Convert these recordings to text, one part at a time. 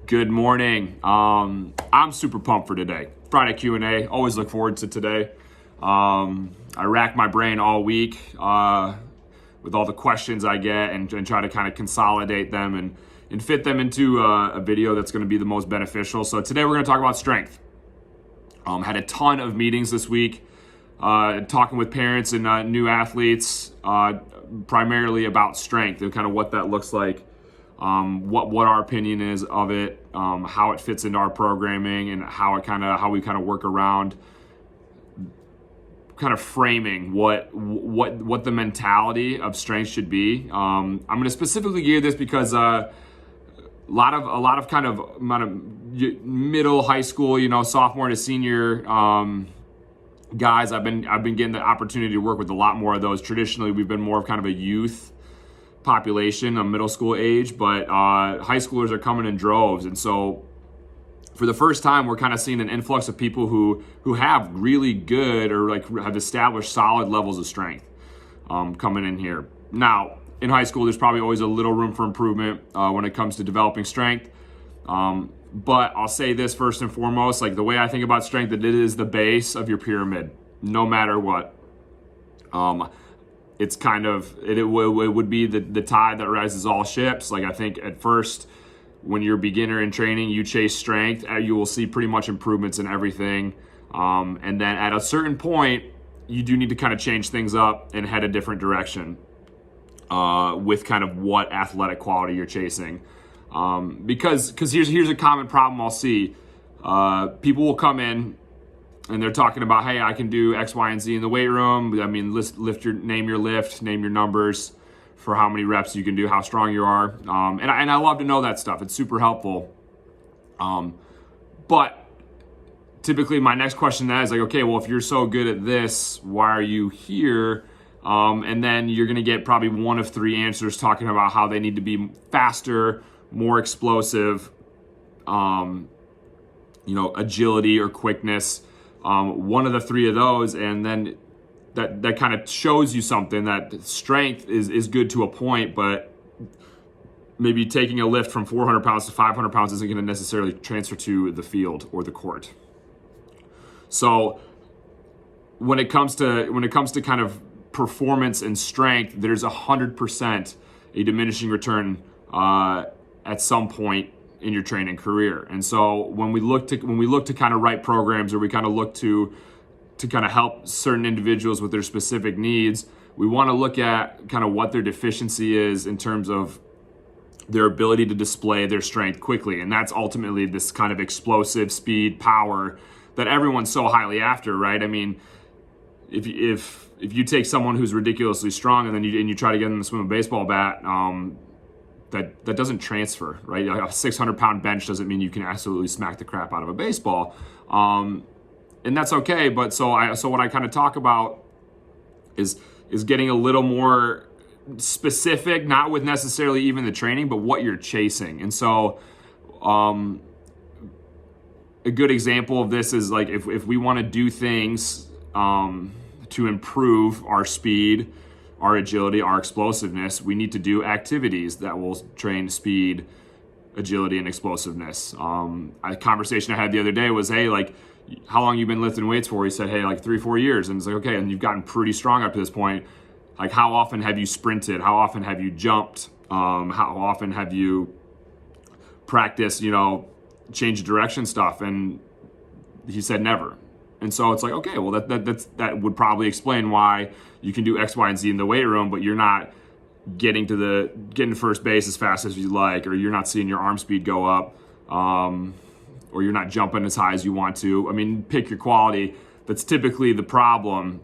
Good morning. I'm super pumped for today. Friday Q&A. Always look forward to today. I rack my brain all week with all the questions I get and try to kind of consolidate them and fit them into a video that's going to be the most beneficial. So today we're going to talk about strength. Had a ton of meetings this week, talking with parents and new athletes, primarily about strength and kind of what that looks like. What our opinion is of it, how it fits into our programming, and how we kind of work around kind of framing what the mentality of strength should be. I'm going to specifically gear this because a lot of kind of middle high school, sophomore to senior guys. I've been getting the opportunity to work with a lot more of those. Traditionally, we've been more of kind of a youth population, a middle school age, but high schoolers are coming in droves. And so for the first time, we're kind of seeing an influx of people who have really good or like have established solid levels of strength coming in here. Now, in high school, there's probably always a little room for improvement when it comes to developing strength. But I'll say this first and foremost, like the way I think about strength, that it is the base of your pyramid, no matter what. It's kind of, it would be the tide that rises all ships. Like I think at first, when you're a beginner in training, you chase strength, you will see pretty much improvements in everything. And then at a certain point, you do need to kind of change things up and head a different direction with kind of what athletic quality you're chasing. Because here's a common problem I'll see. People will come in and they're talking about, hey, I can do X, Y, and Z in the weight room. I mean, name your lift, name your numbers for how many reps you can do, how strong you are. And I love to know that stuff. It's super helpful. But typically my next question to that is like, okay, well, if you're so good at this, why are you here? And then you're going to get probably one of three answers talking about how they need to be faster, more explosive, agility or quickness. One of the three of those, and then that kind of shows you something, that strength is good to a point, but maybe taking a lift from 400 pounds to 500 pounds isn't going to necessarily transfer to the field or the court. So when it comes to kind of performance and strength, there's 100% a diminishing return at some point in your training career. And so when we look to kind of write programs, or we kind of look to kind of help certain individuals with their specific needs, we want to look at kind of what their deficiency is in terms of their ability to display their strength quickly. And that's ultimately this kind of explosive speed, power that everyone's so highly after, right? I mean, if you take someone who's ridiculously strong and then you try to get them to swing a baseball bat, that doesn't transfer, right? A 600-pound bench doesn't mean you can absolutely smack the crap out of a baseball, and that's okay. But so what I kind of talk about is getting a little more specific, not with necessarily even the training, but what you're chasing. And so, a good example of this is like if we want to do things to improve our speed, our agility, our explosiveness, we need to do activities that will train speed, agility, and explosiveness. A conversation I had the other day was, hey, like, how long you been lifting weights for? He said, hey, like 3-4 years. And it's like, okay, and you've gotten pretty strong up to this point. Like, how often have you sprinted? How often have you jumped? How often have you practiced, change of direction stuff? And he said never. And so it's like, okay, well, that would probably explain why you can do X, Y, and Z in the weight room, but you're not getting to first base as fast as you like, or you're not seeing your arm speed go up, or you're not jumping as high as you want to. I mean, pick your quality. That's typically the problem.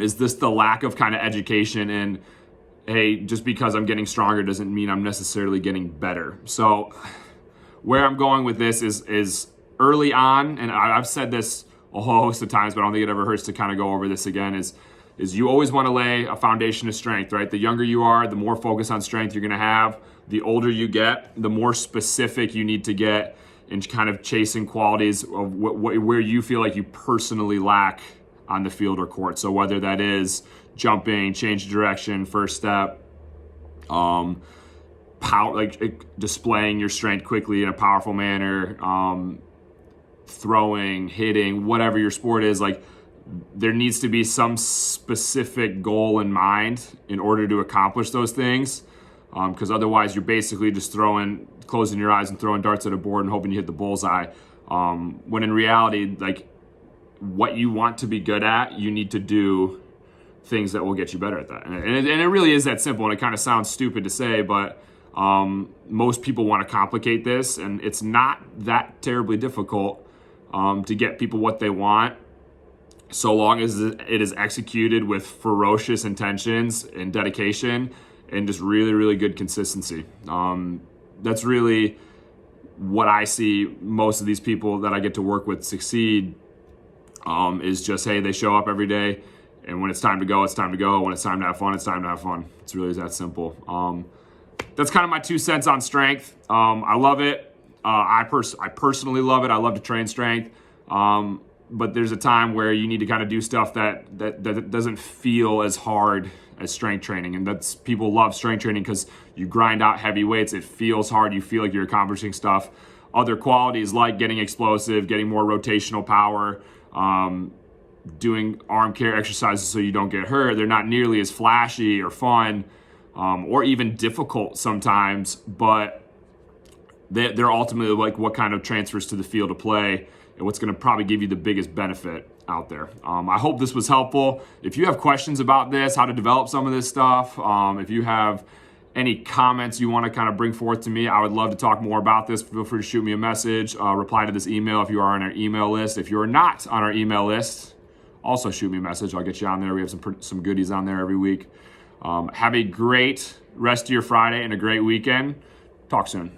Is this the lack of kind of education? And hey, just because I'm getting stronger doesn't mean I'm necessarily getting better. So where I'm going with this is early on, and I've said this a whole host of times, but I don't think it ever hurts to kind of go over this again, is you always want to lay a foundation of strength, right? The younger you are, the more focus on strength you're going to have. The older you get, the more specific you need to get in kind of chasing qualities of where you feel like you personally lack on the field or court. So whether that is jumping, change of direction, first step, power, like displaying your strength quickly in a powerful manner, throwing, hitting, whatever your sport is, like there needs to be some specific goal in mind in order to accomplish those things. Because otherwise you're basically just closing your eyes and throwing darts at a board and hoping you hit the bullseye. When in reality, like what you want to be good at, you need to do things that will get you better at that. And it really is that simple. And it kind of sounds stupid to say, but most people want to complicate this, and it's not that terribly difficult to get people what they want, so long as it is executed with ferocious intentions and dedication and just really, really good consistency. That's really what I see most of these people that I get to work with succeed, is just, hey, they show up every day, and when it's time to go, it's time to go. When it's time to have fun, it's time to have fun. It's really that simple. That's kind of my 2 cents on strength. I love it. I personally love it. I love to train strength. But there's a time where you need to kind of do stuff that doesn't feel as hard as strength training. And that's, people love strength training because you grind out heavy weights. It feels hard. You feel like you're accomplishing stuff. Other qualities like getting explosive, getting more rotational power, doing arm care exercises so you don't get hurt. They're not nearly as flashy or fun, or even difficult sometimes, but they're ultimately like what kind of transfers to the field of play and what's going to probably give you the biggest benefit out there. I hope this was helpful. If you have questions about this, how to develop some of this stuff, if you have any comments you want to kind of bring forth to me, I would love to talk more about this. Feel free to shoot me a message, reply to this email if you are on our email list. If you're not on our email list, also shoot me a message. I'll get you on there. We have some goodies on there every week. Have a great rest of your Friday and a great weekend. Talk soon.